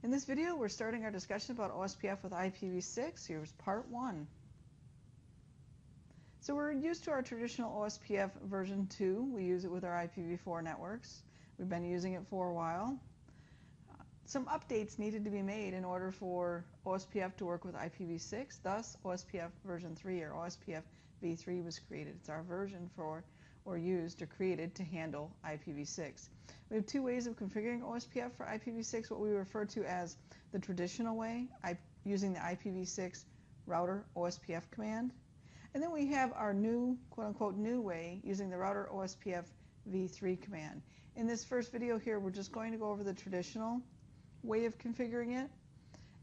In this video, we're starting our discussion about OSPF with IPv6. Here's part 1. So we're used to our traditional OSPF version 2. We use it with our IPv4 networks. We've been using it for a while. Some updates needed to be made in order for OSPF to work with IPv6. Thus, OSPF version 3 or OSPF v3 was created. It's our version for or used or created to handle IPv6. We have two ways of configuring OSPF for IPv6, what we refer to as the traditional way, using the IPv6 router OSPF command. And then we have our new, quote-unquote, new way, using the router OSPF v3 command. In this first video here, we're just going to go over the traditional way of configuring it.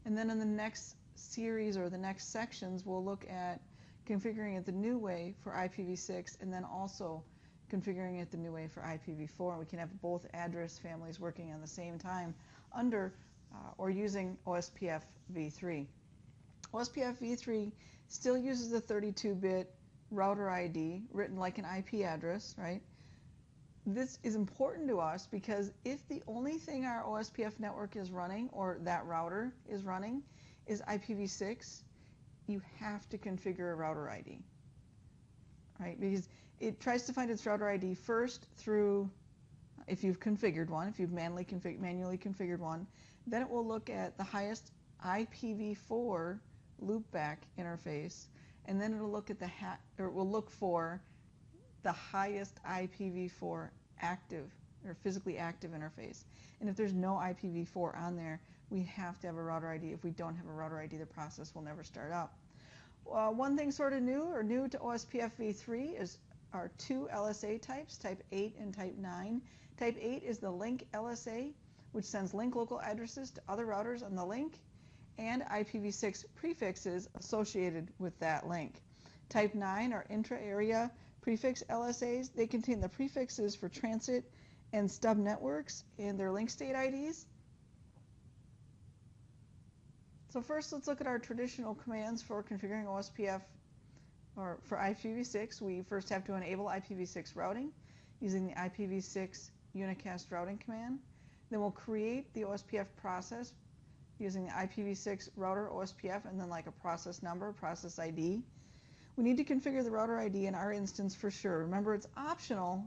And then in the next series or the next sections, we'll look at configuring it the new way for IPv6 and then also configuring it the new way for IPv4. We can have both address families working on the same time under or using OSPF v3. OSPF v3 still uses the 32-bit router ID written like an IP address, right? This is important to us because if the only thing our OSPF network is running or that router is running is IPv6, you have to configure a router ID, right? Because it tries to find its router ID first through, if you've configured one, if you've manually configured one, then it will look at the highest IPv4 loopback interface, and then it'll look at it will look for the highest IPv4 active or physically active interface. And if there's no IPv4 on there, we have to have a router ID. If we don't have a router ID, the process will never start up. One thing sort of new to OSPF v3 is our two LSA types, type 8 and type 9. Type 8 is the link LSA, which sends link local addresses to other routers on the link, and IPv6 prefixes associated with that link. Type 9 are intra-area prefix LSAs. They contain the prefixes for transit and stub networks and their link state IDs. So first, let's look at our traditional commands for configuring OSPF or for IPv6. We first have to enable IPv6 routing using the IPv6 unicast routing command. Then we'll create the OSPF process using the IPv6 router OSPF and then like a process number, process ID. We need to configure the router ID in our instance for sure. Remember, it's optional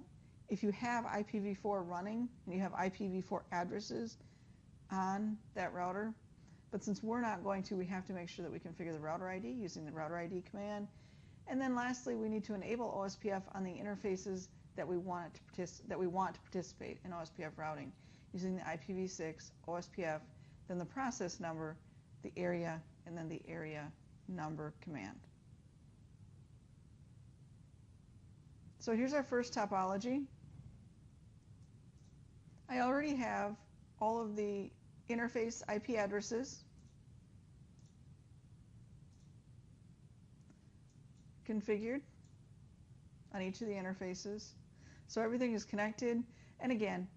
if you have IPv4 running and you have IPv4 addresses on that router. But since we're not going to, we have to make sure that we configure the router ID using the router ID command. And then lastly, we need to enable OSPF on the interfaces that we want to participate in OSPF routing using the IPv6 OSPF, then the process number, the area, and then the area number command. So here's our first topology. I already have all of the interface IP addresses configured on each of the interfaces. So everything is connected. And again,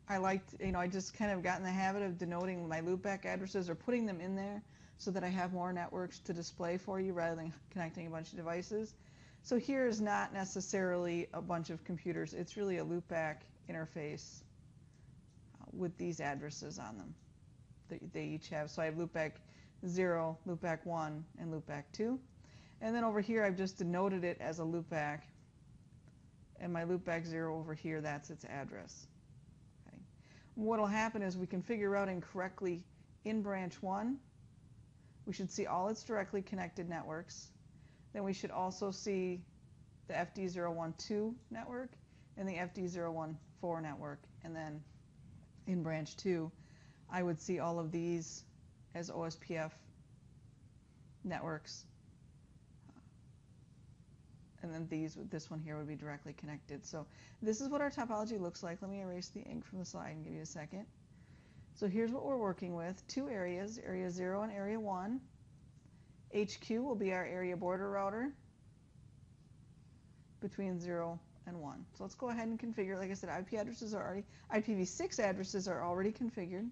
I just kind of got in the habit of denoting my loopback addresses or putting them in there so that I have more networks to display for you rather than connecting a bunch of devices. So here is not necessarily a bunch of computers. It's really a loopback interface with these addresses on them that they each have. So I have loopback 0, loopback 1, and loopback 2. And then over here I've just denoted it as a loopback. And my loopback 0 over here, that's its address. Okay. What will happen is we configure routing correctly in branch 1. We should see all its directly connected networks. Then we should also see the FD012 network and the FD014 network. And then in branch 2, I would see all of these as OSPF networks. And then this one here would be directly connected. So this is what our topology looks like. Let me erase the ink from the slide and give you a second. So here's what we're working with. Two areas, area 0 and area 1. HQ will be our area border router between 0 and 1. So let's go ahead and configure. Like I said, IPv6 addresses are already configured.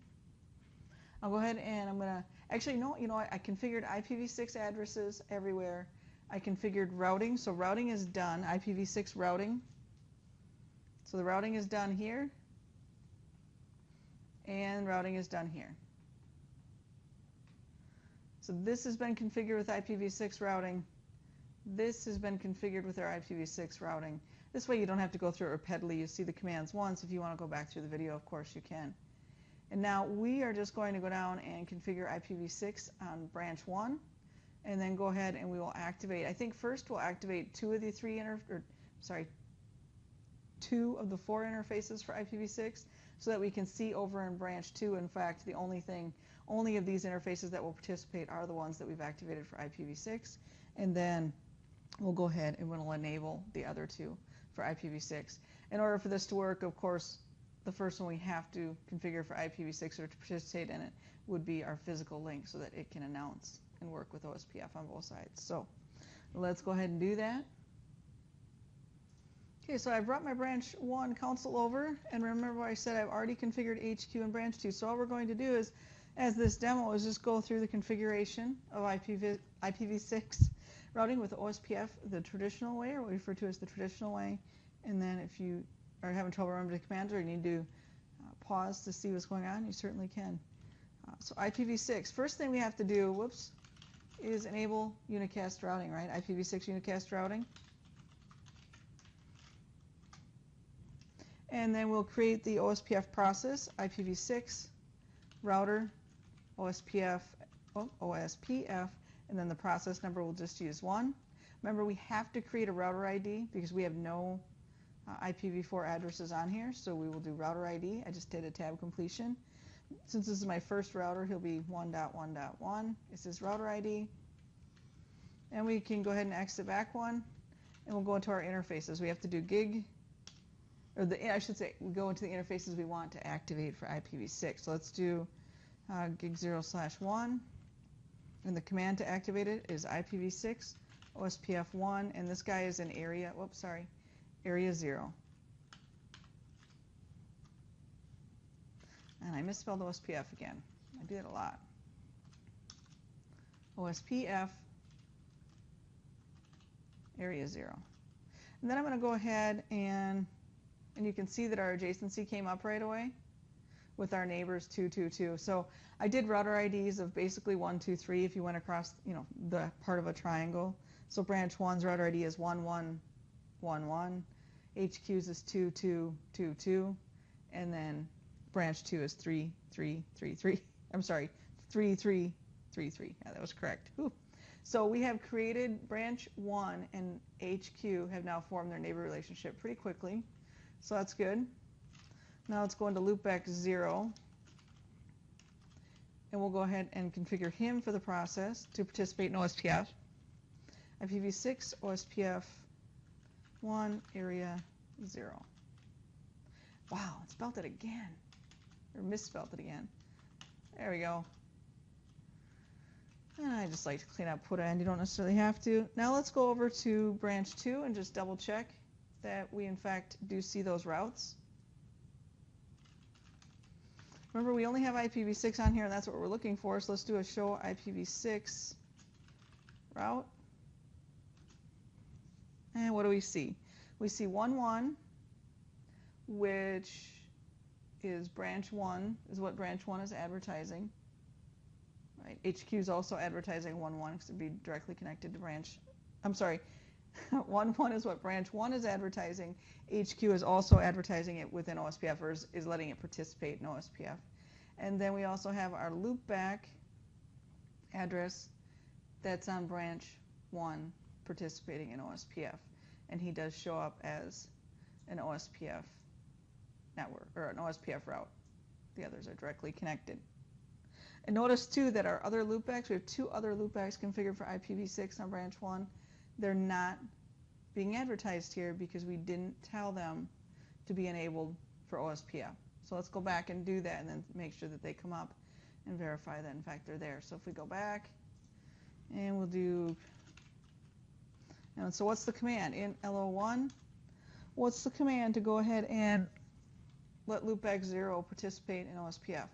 I'll go ahead and I'm going to, actually, no, I configured IPv6 addresses everywhere. I configured routing, so routing is done, IPv6 routing. So the routing is done here. and routing is done here. So this has been configured with IPv6 routing. This has been configured with our IPv6 routing. This way you don't have to go through it repeatedly. You see the commands once. If you want to go back through the video, of course you can. And now we are just going to go down and configure IPv6 on branch 1, and then go ahead and we will activate. I think first we'll activate two of the four interfaces for IPv6 so that we can see over in branch 2, in fact, the only of these interfaces that will participate are the ones that we've activated for IPv6, and then we'll go ahead and we'll enable the other two for IPv6. In order for this to work, of course, the first one we have to configure for IPv6 or to participate in it would be our physical link so that it can announce and work with OSPF on both sides. So let's go ahead and do that. Okay, so I brought my branch 1 console over, and remember I said I've already configured HQ in branch 2. So all we're going to do is, as this demo, is just go through the configuration of IPv6 routing with OSPF the traditional way, or what we refer to as the traditional way. And then if you are having trouble remembering the commands or you need to pause to see what's going on, you certainly can. So IPv6, first thing we have to do, is enable unicast routing, right? IPv6 unicast routing. And then we'll create the OSPF process, IPv6, router, OSPF, and then the process number we'll just use 1. Remember, we have to create a router ID because we have no IPv4 addresses on here, so we will do router ID. I just did a tab completion. Since this is my first router, he'll be 1.1.1. This is router ID. And we can go ahead and exit back one, and we'll go into our interfaces. We have to do gig, or I should say, we go into the interfaces we want to activate for IPv6. So let's do gig 0/1, and the command to activate it is IPv6 OSPF 1, and this guy is in area, area 0. And I misspelled OSPF again. I do that a lot. OSPF area 0. And then I'm going to go ahead and you can see that our adjacency came up right away with our neighbors 222. So I did router IDs of basically 1, 2, 3 if you went across, the part of a triangle. So branch 1's router ID is 1111. HQ's is 2222, and then branch 2 is 3333. I'm sorry, 3333. Yeah, that was correct. Ooh. So we have created branch 1 and HQ have now formed their neighbor relationship pretty quickly. So that's good. Now let's go into loopback 0, and we'll go ahead and configure him for the process to participate in OSPF. IPv6 OSPF 1 area 0. Wow, it spelled it again, or misspelled it again. There we go. And I just like to clean up put end. You don't necessarily have to. Now let's go over to branch 2 and just double check that we in fact do see those routes. Remember, we only have IPv6 on here, and that's what we're looking for. So let's do a show IPv6 route. And what do we see? We see 1.1, which is branch 1, is what branch 1 is advertising. Right? HQ is also advertising 1.1 because it would be directly connected to branch. I'm sorry, 1.1 is what branch 1 is advertising. HQ is also advertising it within OSPF, or is letting it participate in OSPF. And then we also have our loopback address that's on branch 1 participating in OSPF. And he does show up as an OSPF network, or an OSPF route. The others are directly connected. And notice too that our other loopbacks, we have 2 other loopbacks configured for IPv6 on branch 1. They're not being advertised here because we didn't tell them to be enabled for OSPF. So let's go back and do that and then make sure that they come up and verify that in fact they're there. So if we go back and we'll do, and so what's the command? In LO1, what's the command to go ahead and let loopback 0 participate in OSPF?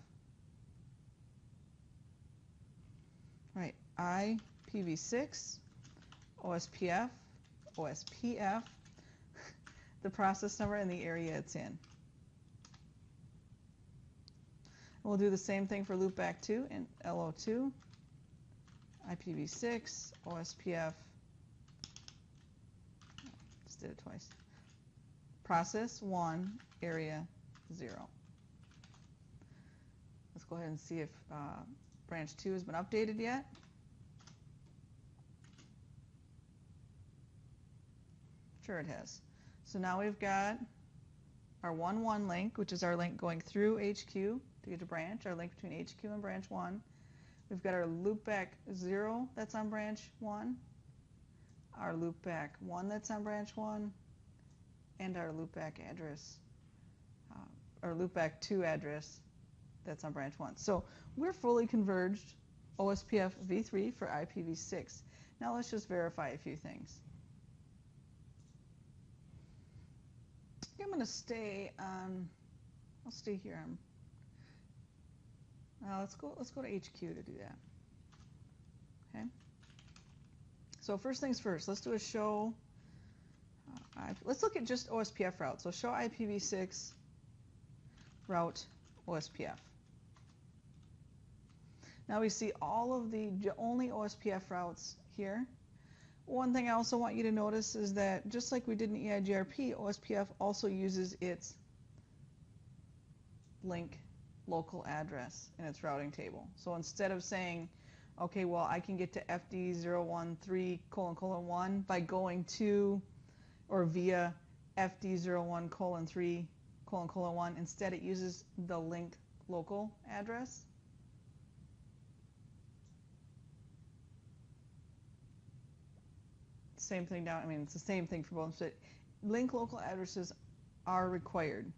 Right, IPv6, OSPF, the process number and the area it's in. We'll do the same thing for loopback 2 and LO2, IPv6, OSPF, just did it twice, process 1, area 0. Let's go ahead and see if branch 2 has been updated yet. Sure it has. So now we've got our 1.1 link, which is our link going through HQ to get to branch, our link between HQ and branch 1. We've got our loopback 0 that's on branch 1, our loopback 1 that's on branch 1, and our loopback address, our loopback 2 address that's on branch 1. So we're fully converged OSPF v3 for IPv6. Now let's just verify a few things. I'm going to stay on, I'll stay here on, let's go to HQ to do that. Okay. So first things first, let's do a show, let's look at just OSPF route. So show IPv6 route OSPF. Now we see all of the only OSPF routes here. One thing I also want you to notice is that just like we did in EIGRP, OSPF also uses its link local address in its routing table. So instead of saying, okay, well, I can get to FD013::1 by going to or via FD01:3::1, instead it uses the link local address. Same thing down, I mean, it's the same thing for both, but link local addresses are required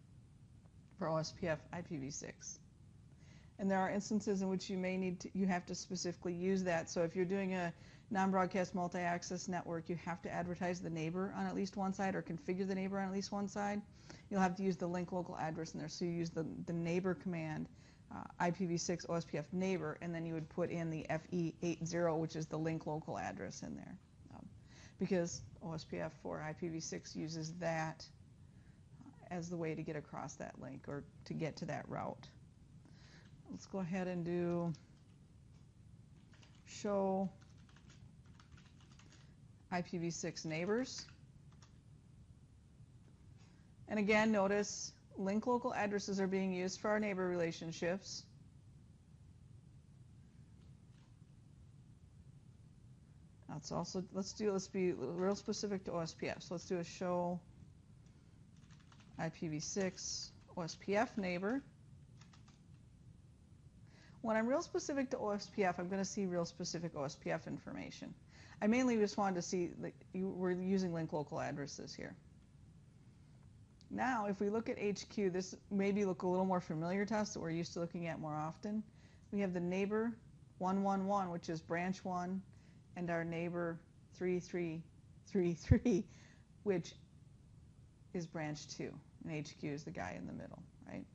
for OSPF IPv6. And there are instances in which you may need to, you have to specifically use that. So if you're doing a non-broadcast multi-access network, you have to advertise the neighbor on at least one side or configure the neighbor on at least one side. You'll have to use the link local address in there. So you use the neighbor command, IPv6 OSPF neighbor, and then you would put in the FE80, which is the link local address in there. Because OSPF for IPv6 uses that as the way to get across that link or to get to that route. Let's go ahead and do show IPv6 neighbors. And again, notice link local addresses are being used for our neighbor relationships. That's also, let's be real specific to OSPF. So let's do a show IPv6 OSPF neighbor. When I'm real specific to OSPF, I'm going to see real specific OSPF information. I mainly just wanted to see that we're using link local addresses here. Now, if we look at HQ, this maybe look a little more familiar to us that we're used to looking at more often. We have the neighbor 111, which is branch 1, and our neighbor 3333, which is branch 2, and HQ is the guy in the middle, right?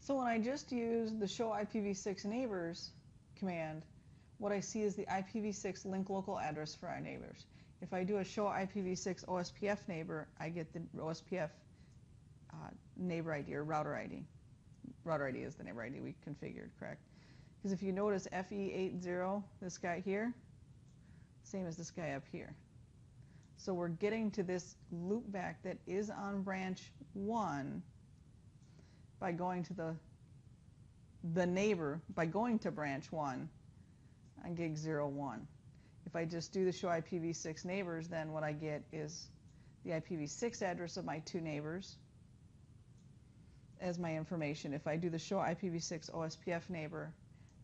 So when I just use the show IPv6 neighbors command, what I see is the IPv6 link local address for our neighbors. If I do a show IPv6 OSPF neighbor, I get the OSPF neighbor ID or router ID. Router ID is the neighbor ID we configured, correct? Because if you notice FE80, this guy here, same as this guy up here. So we're getting to this loopback that is on branch 1 by going to the neighbor, by going to branch 1 on gig 01. If I just do the show IPv6 neighbors, then what I get is the IPv6 address of my two neighbors as my information. If I do the show IPv6 OSPF neighbor,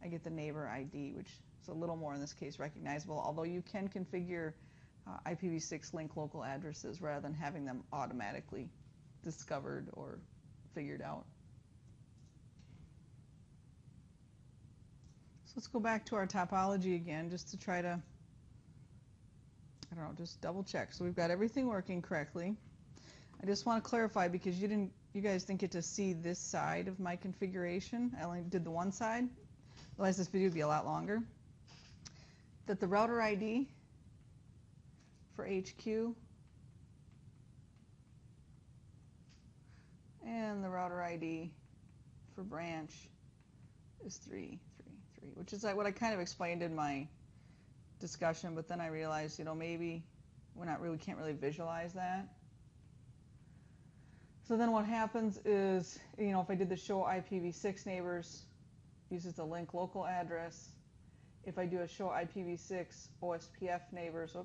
I get the neighbor ID, which is a little more in this case recognizable, although you can configure IPv6 link local addresses rather than having them automatically discovered or figured out. So let's go back to our topology again just to try to, I don't know, just double check. So we've got everything working correctly. I just want to clarify because you guys didn't get to see this side of my configuration. I only did the one side. Otherwise this video would be a lot longer. That the router ID for HQ And the router ID for branch is 333, which is like what I kind of explained in my discussion, but then I realized, maybe can't really visualize that. So then what happens is, if I did the show IPv6 neighbors, uses the link local address. If I do a show IPv6 OSPF neighbors,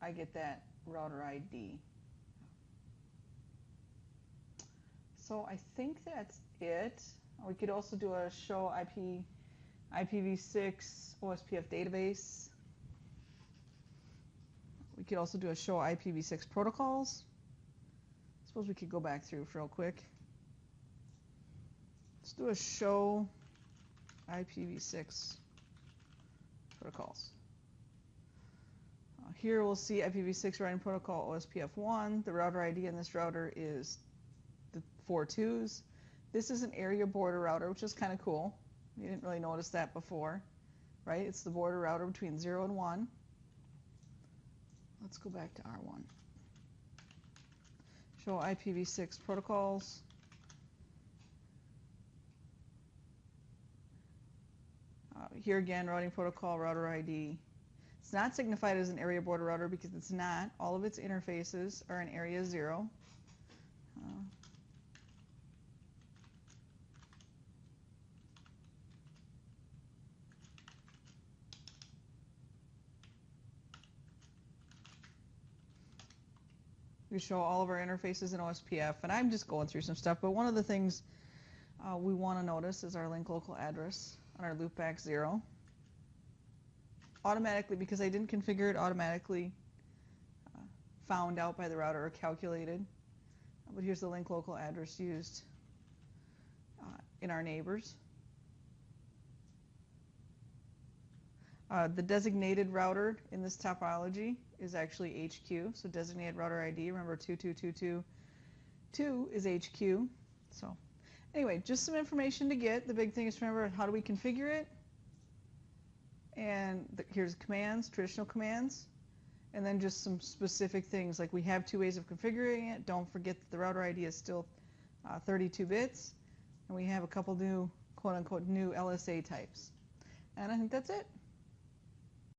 I get that router ID. So I think that's it. We could also do a show IPv6 OSPF database. We could also do a show IPv6 protocols. Suppose we could go back through real quick. Let's do a show IPv6 protocols. Here we'll see IPv6 routing protocol OSPF1. The router ID in this router is the 42s. This is an area border router, which is kind of cool. You didn't really notice that before, right? It's the border router between 0 and 1. Let's go back to R1. Show IPv6 protocols. Here again, routing protocol, router ID. It's not signified as an area border router because it's not. All of its interfaces are in area 0. We show all of our interfaces in OSPF, and I'm just going through some stuff, but one of the things we want to notice is our link local address on our loopback 0. Automatically, because I didn't configure it, automatically found out by the router or calculated. But here's the link local address used in our neighbors. The designated router in this topology is actually HQ, so designated router ID, remember 22222 is HQ. So anyway, just some information to get. The big thing is remember, how do we configure it? And here's commands, traditional commands, and then just some specific things, like we have 2 ways of configuring it. Don't forget that the router ID is still 32 bits, and we have a couple new, quote-unquote, new LSA types. And I think that's it.